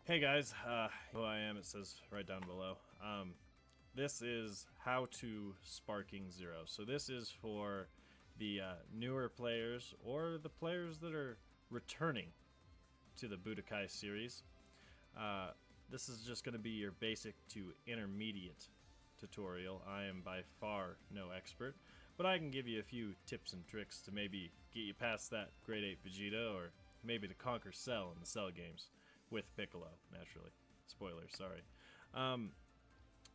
Hey guys, who I am, it says right down below. This is How to Sparking Zero. So this is for the newer players or the players that are returning to the Budokai series. This is just going to be your basic to intermediate tutorial. I am by far no expert, but I can give you a few tips and tricks to maybe get you past that Grade 8 Vegeta, or maybe to conquer Cell in the Cell games. With Piccolo, naturally. Spoilers, sorry.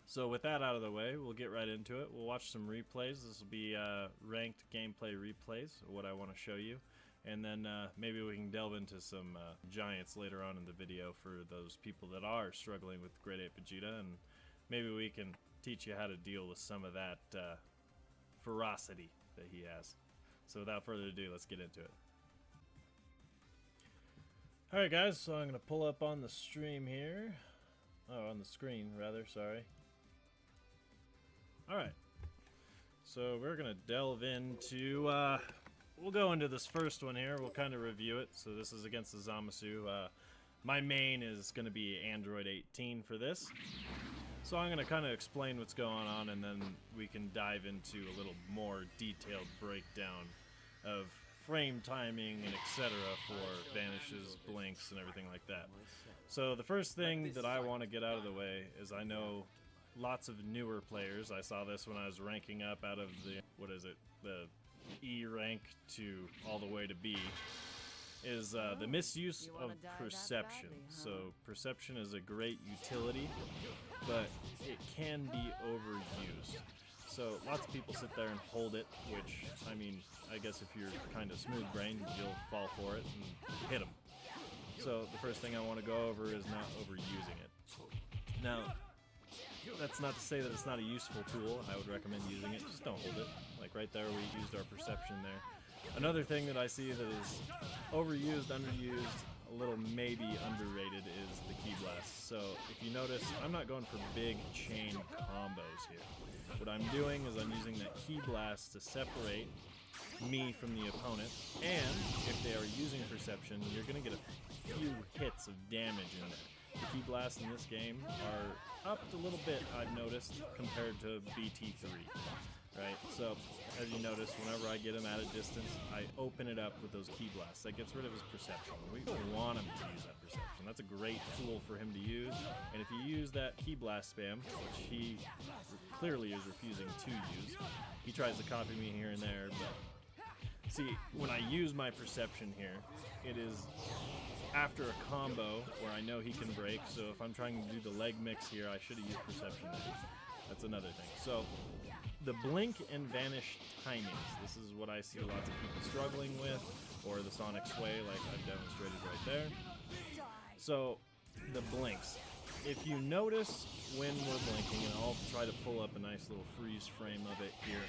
So with that out of the way, we'll get right into it. We'll watch some replays. This will be ranked gameplay replays of what I want to show you. And then maybe we can delve into some giants later on in the video for those people that are struggling with Grade 8 Vegeta. And maybe we can teach you how to deal with some of that ferocity that he has. So without further ado, let's get into it. Alright guys, so I'm going to pull up on the stream here. Oh, on the screen, rather, sorry. Alright. So we're going to delve into, we'll go into this first one here. We'll kind of review it. So this is against the Zamasu. My main is going to be Android 18 for this. So I'm going to kind of explain what's going on, and then we can dive into a little more detailed breakdown of frame timing and etc. for vanishes, blinks, and everything like that. So the first thing that I want to get out of the way is I know lots of newer players. I saw this when I was ranking up out of the, the E rank to all the way to B, is the misuse of perception. So perception is a great utility, but it can be overused. So lots of people sit there and hold it, which, I mean, I guess if you're kind of smooth-brained, you'll fall for it and hit them. So the first thing I want to go over is not overusing it. Now, that's not to say that it's not a useful tool. I would recommend using it. Just don't hold it. Like right there, we used our perception there. Another thing that I see that is overused, underused, a little maybe underrated is the Ki Blast. So if you notice, I'm not going for big chain combos here. What I'm doing is I'm using that Ki Blast to separate me from the opponent, and if they are using perception, you're going to get a few hits of damage in there. The Ki Blasts in this game are upped a little bit, I've noticed, compared to BT3. Right, so as you notice, whenever I get him at a distance, I open it up with those Ki Blasts. That gets rid of his perception. We don't want him to use that perception. That's a great tool for him to use. And if you use that Ki Blast spam, which he clearly is refusing to use, he tries to copy me here and there. But see, when I use my perception here, it is after a combo where I know he can break. So if I'm trying to do the leg mix here, I should have used perception there. That's another thing. So the blink and vanish timings. This is what I see lots of people struggling with, or the sonic sway like I've demonstrated right there. So the blinks. If you notice when we're blinking, and I'll try to pull up a nice little freeze frame of it here.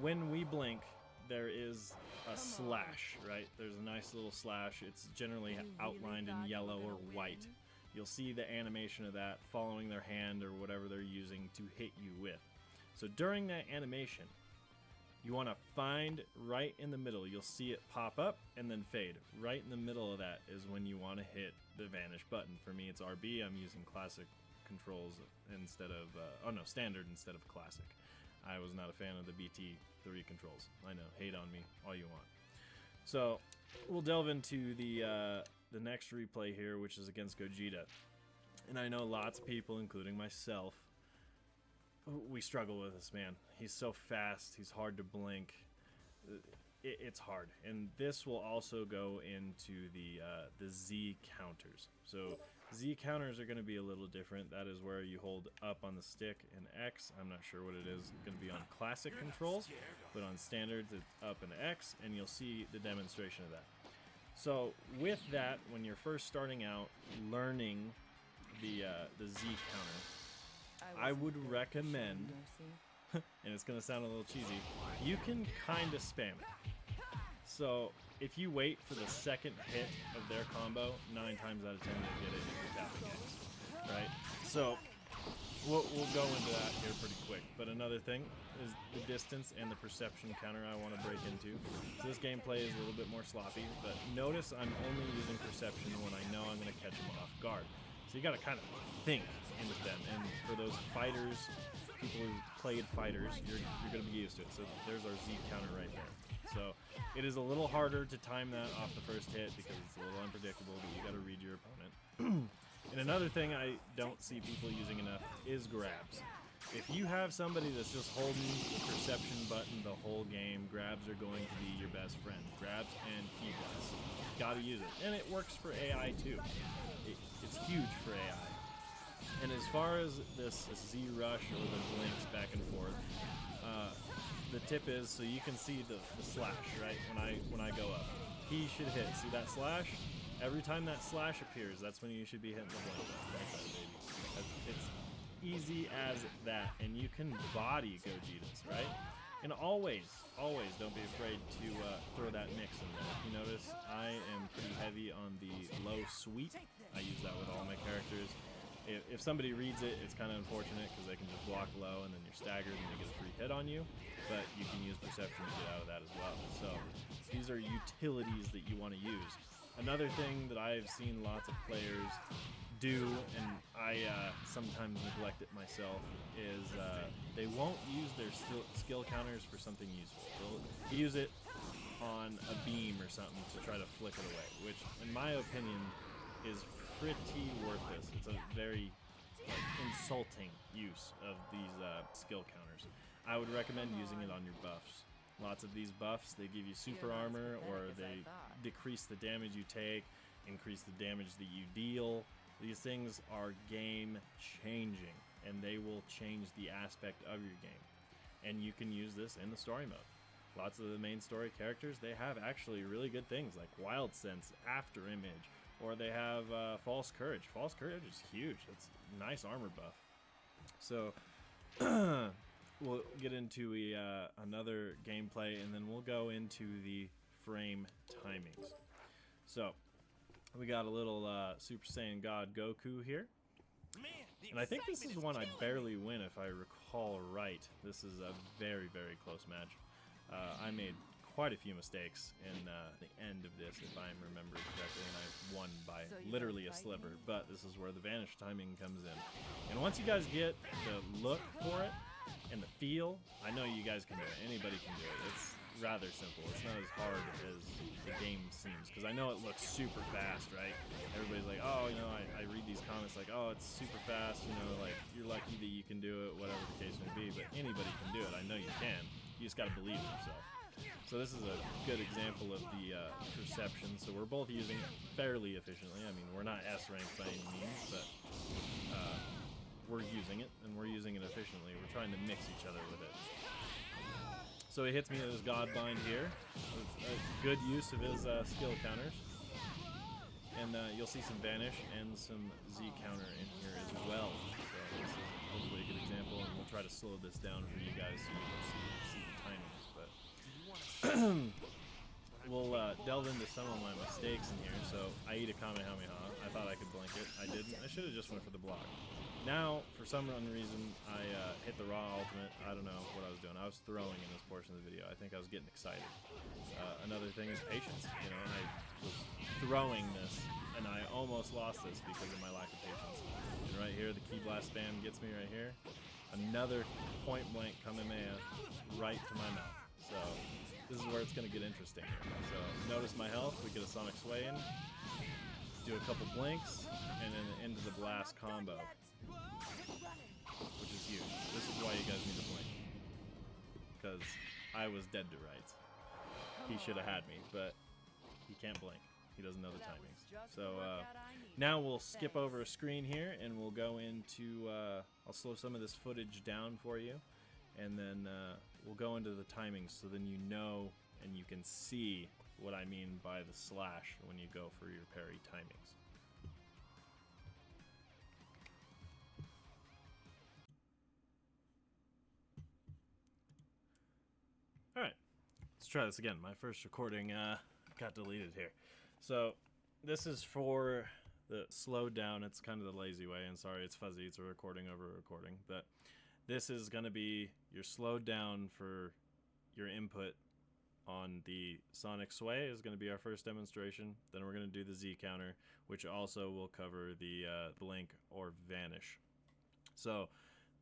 When we blink, there is a slash, right? There's a nice little slash. It's generally outlined in yellow or white. You'll see the animation of that following their hand or whatever they're using to hit you with. So during that animation, you want to find right in the middle. You'll see it pop up and then fade. Right in the middle of that is when you want to hit the vanish button. For me, it's RB. I'm using classic controls instead of, standard instead of classic. I was not a fan of the BT3 controls. I know, hate on me all you want. So we'll delve into the next replay here, which is against Gogeta. And I know lots of people, including myself, we struggle with this man. He's so fast, he's hard to blink. It's hard. And this will also go into the Z counters. So Z counters are going to be a little different. That is where you hold up on the stick and X. I'm not sure what it is going to be on classic controls, but on standards it's up and X, and you'll see the demonstration of that. So with that, when you're first starting out learning the Z counter, I would recommend, and it's going to sound a little cheesy, you can kind of spam it. So if you wait for the second hit of their combo, 9 times out of 10 you'll get it if you're tapping X, right? So we'll go into that here pretty quick. But another thing is the distance and the perception counter I want to break into. So this gameplay is a little bit more sloppy, but notice I'm only using perception when I know I'm going to catch them off guard. So you got to kind of think into them. And for those fighters, people who played fighters, you're going to be used to it. So there's our Z counter right there. So it is a little harder to time that off the first hit because it's a little unpredictable, but you got to read your opponent. And another thing I don't see people using enough is grabs. If you have somebody that's just holding the perception button the whole game, grabs are going to be your best friend. Grabs and key blasts. Gotta use it. And it works for AI too. It's huge for AI. And as far as this Z rush or the blinks back and forth, the tip is so you can see the slash, right? When I go up, he should hit. See that slash? Every time that slash appears, that's when you should be hitting the blink button. Like that, baby. It's easy as that, and you can body Gogeta's, right? And always don't be afraid to throw that mix in there. If you notice, I am pretty heavy on the low sweep. I use that with all my characters. If somebody reads it, it's kind of unfortunate because they can just block low and then you're staggered and they get a free hit on you. But you can use perception to get out of that as well. So these are utilities that you want to use. Another thing that I've seen lots of players do, and I sometimes neglect it myself, is they won't use their skill counters for something useful. They'll use it on a beam or something to try to flick it away, which in my opinion is pretty worthless. It's a very insulting use of these skill counters. I would recommend using it on your buffs. Lots of these buffs, they give you super armor, or they decrease the damage you take, increase the damage that you deal. These things are game changing, and they will change the aspect of your game. And you can use this in the story mode. Lots of the main story characters, they have actually really good things like Wild Sense, After Image, or they have False Courage. False Courage is huge. It's a nice armor buff. So we'll get into another gameplay, and then we'll go into the frame timings. So we got a little Super Saiyan God Goku here. And I think this is one I barely win if I recall right. This is a very, very close match. I made quite a few mistakes in the end of this, if I remember correctly, and I won by literally a sliver. But this is where the vanish timing comes in. And once you guys get the look for it and the feel, I know you guys can do it. Anybody can do it. It's rather simple. It's not as hard as the game seems, because I know it looks super fast, right? Everybody's like, oh, you know, I read these comments like, oh, it's super fast, you know, like, you're lucky that you can do it, whatever the case may be. But anybody can do it. I know you can. You just got to believe in yourself. So this is a good example of the perception. So we're both using it fairly efficiently. I mean, we're not S ranked by any means, but we're using it, and we're using it efficiently. We're trying to mix each other with it. So he hits me with his God Bind here. It's a good use of his skill counters. And you'll see some Vanish and some Z counter in here as well. So this is hopefully a good example, and we'll try to slow this down for you guys so you can see the timings. But we'll delve into some of my mistakes in here. So I eat a Kamehameha. I thought I could blink it. I didn't. I should have just went for the block. Now, for some reason, I hit the raw ultimate. I don't know what I was doing. I was throwing in this portion of the video. I think I was getting excited. Another thing is patience. You know, I was throwing this, and I almost lost this because of my lack of patience. And right here, the Ki Blast spam gets me right here. Another point-blank Kamehameha right to my mouth. So this is where it's going to get interesting. So notice my health. We get a Sonic Sway in. Do a couple blinks, and then into the blast combo, which is huge. This is why you guys need to blink, because I was dead to rights. He should have had me, but he can't blink. He doesn't know the timings. So now we'll skip over a screen here, and we'll go into, I'll slow some of this footage down for you, and then we'll go into the timings, so then you know and you can see what I mean by the slash when you go for your parry timings. Alright, let's try this again. My first recording got deleted here. So this is for the slowed down. It's kind of the lazy way, and sorry, it's fuzzy. It's a recording over a recording, but this is going to be your slowed down for your input on the Sonic Sway is going to be our first demonstration. Then we're going to do the Z counter, which also will cover the blink or vanish. So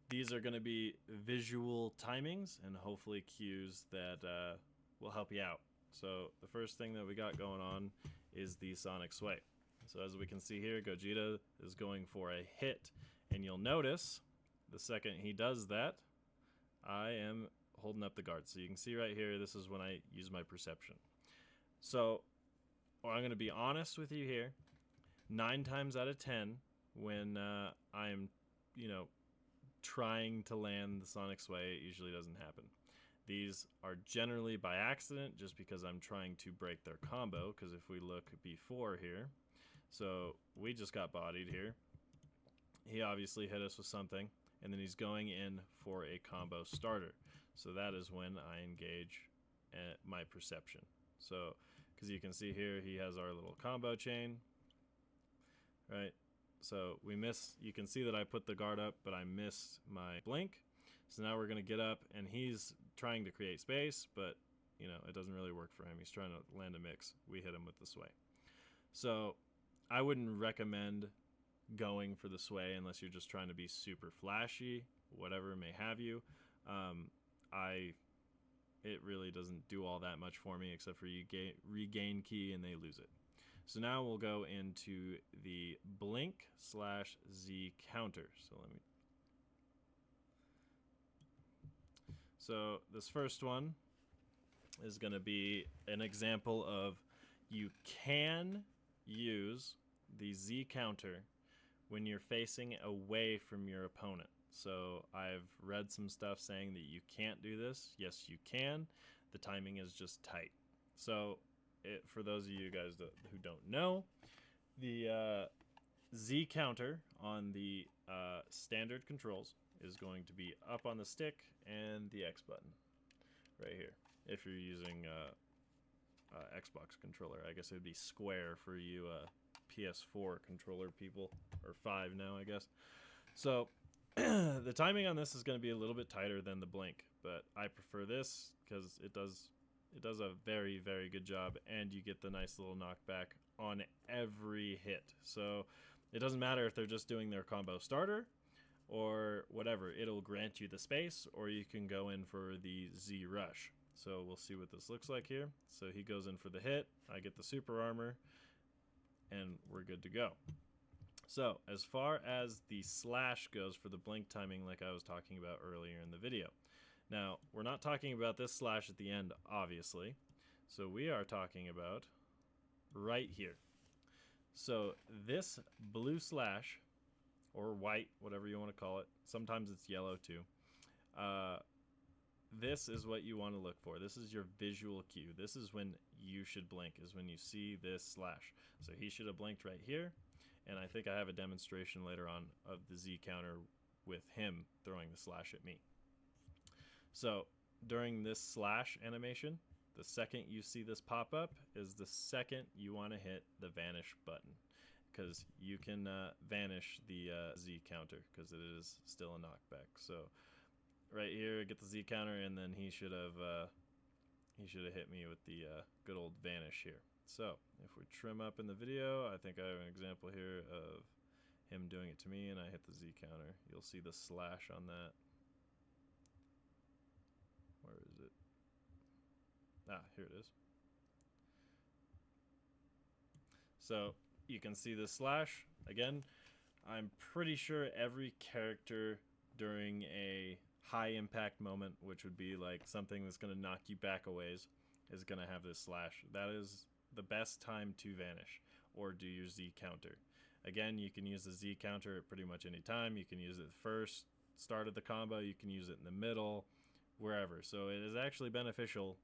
these are going to be visual timings and hopefully cues that will help you out. So the first thing that we got going on is the Sonic Sway. So as we can see here, Gogeta is going for a hit, and you'll notice the second he does that, I am holding up the guard. So you can see right here, this is when I use my perception. So I'm going to be honest with you here. 9 times out of 10, when I'm, trying to land the Sonic Sway, it usually doesn't happen. These are generally by accident, just because I'm trying to break their combo, because if we look before here, so we just got bodied here. He obviously hit us with something, and then he's going in for a combo starter. So that is when I engage my perception. So, because you can see here, he has our little combo chain, right? So we miss, you can see that I put the guard up, but I missed my blink. So now we're going to get up, and he's trying to create space, but, it doesn't really work for him. He's trying to land a mix. We hit him with the sway. So I wouldn't recommend going for the sway unless you're just trying to be super flashy, whatever may have you. It really doesn't do all that much for me, except for you regain key and they lose it. So now we'll go into the blink/Z counter. So this first one is going to be an example of you can use the Z counter when you're facing away from your opponent. So I've read some stuff saying that you can't do this. Yes, you can. The timing is just tight. So for those of you guys who don't know, the Z counter on the standard controls is going to be up on the stick and the X button right here. If you're using Xbox controller, I guess it would be square for you PS4 controller people, or 5 now, I guess. So the timing on this is going to be a little bit tighter than the blink, but I prefer this because it does a very, very good job, and you get the nice little knockback on every hit. So it doesn't matter if they're just doing their combo starter or whatever. It'll grant you the space, or you can go in for the Z rush. So we'll see what this looks like here. So he goes in for the hit, I get the super armor, and we're good to go. So as far as the slash goes for the blink timing, like I was talking about earlier in the video. Now, we're not talking about this slash at the end, obviously. So we are talking about right here. So this blue slash, or white, whatever you want to call it. Sometimes it's yellow too. This is what you want to look for. This is your visual cue. This is when you should blink, is when you see this slash. So he should have blinked right here. And I think I have a demonstration later on of the Z counter with him throwing the slash at me. So during this slash animation, the second you see this pop up is the second you want to hit the vanish button, because you can vanish the Z counter because it is still a knockback. So right here, get the Z counter, and then he should have hit me with the good old vanish here. So if we trim up in the video, I think I have an example here of him doing it to me, and I hit the Z counter. You'll see the slash on that. Where is it? Ah, here it is. So you can see the slash. Again, I'm pretty sure every character during a high impact moment, which would be like something that's going to knock you back a ways, is going to have this slash. That is the best time to vanish or do your Z counter. Again, you can use the Z counter at pretty much any time. You can use it first, start of the combo. You can use it in the middle, wherever. So it is actually beneficial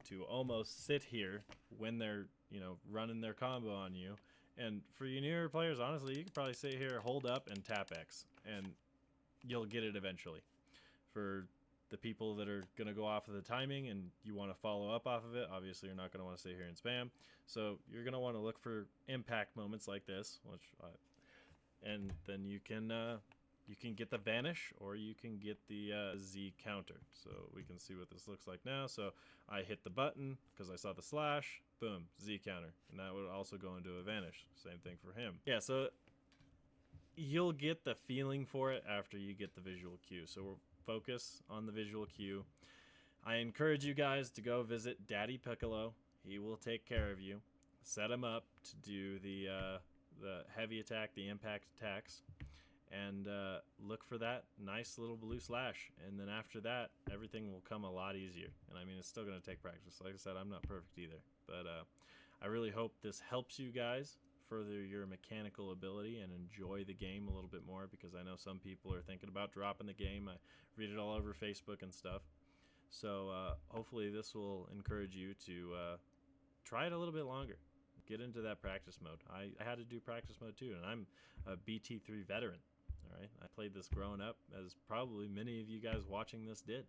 to almost sit here when they're, running their combo on you. And for you newer players, honestly, you can probably sit here, hold up, and tap X, and you'll get it eventually. For the people that are going to go off of the timing and you want to follow up off of it, obviously you're not going to want to stay here and spam. So you're going to want to look for impact moments like this, and then you can get the vanish, or you can get the Z counter. So we can see what this looks like now. So I hit the button because I saw the slash, boom, Z counter, and that would also go into a vanish. Same thing for him. Yeah, so you'll get the feeling for it after you get the visual cue. So we'll focus on the visual cue. I encourage you guys to go visit Daddy Piccolo. He will take care of you. Set him up to do the heavy attack, the impact attacks, and look for that nice little blue slash. And then after that, everything will come a lot easier. And I mean, it's still going to take practice. Like I said, I'm not perfect either, but I really hope this helps you guys further your mechanical ability and enjoy the game a little bit more, because I know some people are thinking about dropping the game. I read it all over Facebook and stuff. So hopefully this will encourage you to try it a little bit longer. Get into that practice mode. I had to do practice mode too, and I'm a BT3 veteran. All right, I played this growing up, as probably many of you guys watching this did.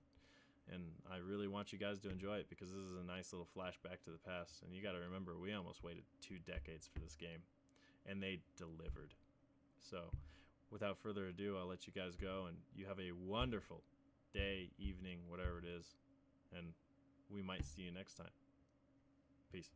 And I really want you guys to enjoy it, because this is a nice little flashback to the past. And you got to remember, we almost waited 2 decades for this game, and they delivered. So without further ado, I'll let you guys go, and you have a wonderful day, evening, whatever it is, and we might see you next time. Peace.